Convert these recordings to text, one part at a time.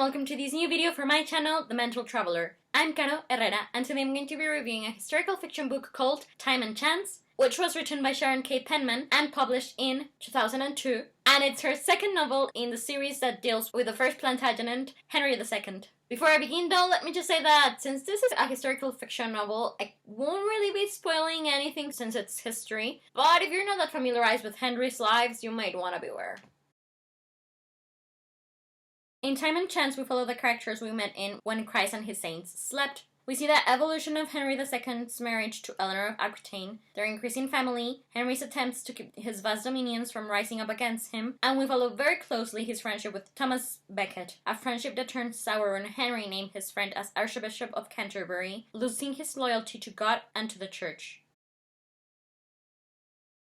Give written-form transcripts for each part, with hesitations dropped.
welcome to this new video for my channel, The Mental Traveler. I'm Caro Herrera, and today I'm going to be reviewing a historical fiction book called Time and Chance, which was written by Sharon Kay Penman and published in 2002, and it's her second novel in the series that deals with the first Plantagenet, Henry II. Before I begin though, let me just say that since this is a historical fiction novel, I won't really be spoiling anything since it's history, but if you're not that familiarized with Henry's lives, you might want to beware. In Time and Chance, we follow the characters we met in When Christ and His Saints Slept. We see the evolution of Henry II's marriage to Eleanor of Aquitaine, their increasing family, Henry's attempts to keep his vast dominions from rising up against him, and we follow very closely his friendship with Thomas Becket, a friendship that turned sour when Henry named his friend as Archbishop of Canterbury, losing his loyalty to God and to the Church.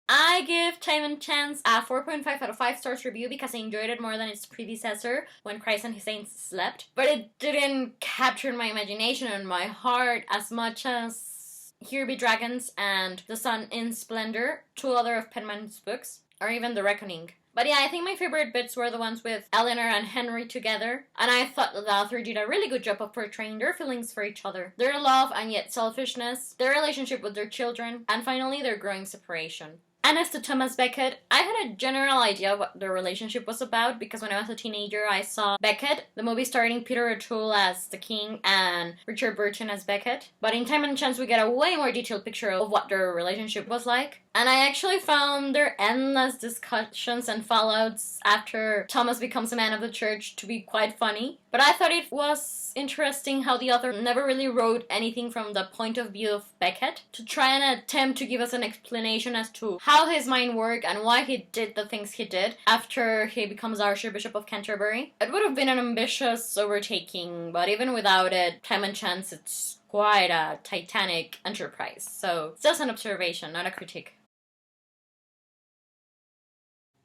I give Time and Chance a 4.5 out of 5 stars review because I enjoyed it more than its predecessor, When Christ and His Saints Slept. But it didn't capture my imagination and my heart as much as Here Be Dragons and The Sun in Splendor, two other of Penman's books, or even The Reckoning. But yeah, I think my favorite bits were the ones with Eleanor and Henry together, and I thought that the author did a really good job of portraying their feelings for each other, their love and yet selfishness, their relationship with their children, and finally their growing separation. And as to Thomas Becket, I had a general idea of what their relationship was about because when I was a teenager I saw Becket, the movie starring Peter O'Toole as the king and Richard Burton as Becket. But in Time and Chance we get a way more detailed picture of what their relationship was like. And I actually found their endless discussions and fallouts after Thomas becomes a man of the church to be quite funny. But I thought it was interesting how the author never really wrote anything from the point of view of Becket to try and attempt to give us an explanation as to how his mind worked and why he did the things he did after he becomes Archbishop of Canterbury. It would have been an ambitious overtaking, but even without it, Time and Chance, it's quite a titanic enterprise. So it's just an observation, not a critique.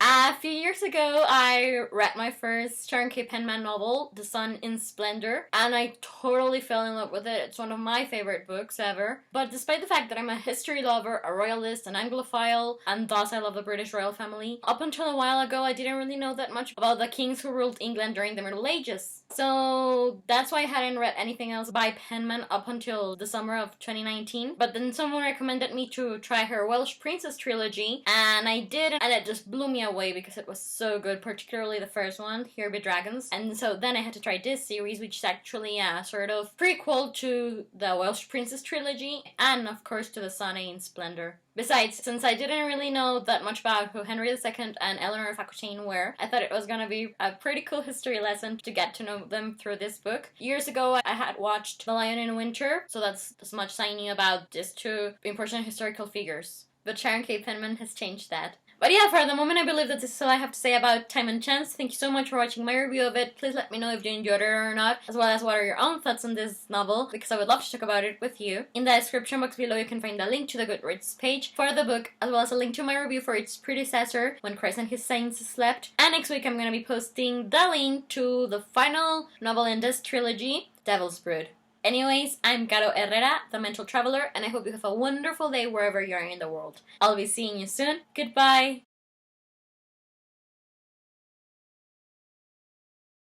A few years ago, I read my first Sharon Kay Penman novel, The Sun in Splendor, and I totally fell in love with it. It's one of my favorite books ever. But despite the fact that I'm a history lover, a royalist, an Anglophile, and thus I love the British royal family, up until a while ago I didn't really know that much about the kings who ruled England during the Middle Ages. So that's why I hadn't read anything else by Penman up until the summer of 2019. But then someone recommended me to try her Welsh Princess trilogy, and I did, and it just blew me away because it was so good, particularly the first one, Here Be Dragons. And so then I had to try this series, which is actually a sort of prequel to the Welsh Princess trilogy, and of course to The Sun in Splendor. Besides, since I didn't really know that much about who Henry II and Eleanor of Aquitaine were, I thought it was gonna be a pretty cool history lesson to get to know them through this book. Years ago, I had watched The Lion in Winter, so that's as much as I knew about these two important historical figures. But Sharon Kay Penman has changed that. But yeah, for the moment I believe that this is all I have to say about Time and Chance. Thank you so much for watching my review of it. Please let me know if you enjoyed it or not, as well as what are your own thoughts on this novel, because I would love to talk about it with you. In the description box below you can find a link to the Goodreads page for the book, as well as a link to my review for its predecessor, When Christ and His Saints Slept. And next week I'm going to be posting the link to the final novel in this trilogy, Devil's Brood. Anyways, I'm Caro Herrera, the Mental Traveler, and I hope you have a wonderful day wherever you are in the world. I'll be seeing you soon. Goodbye!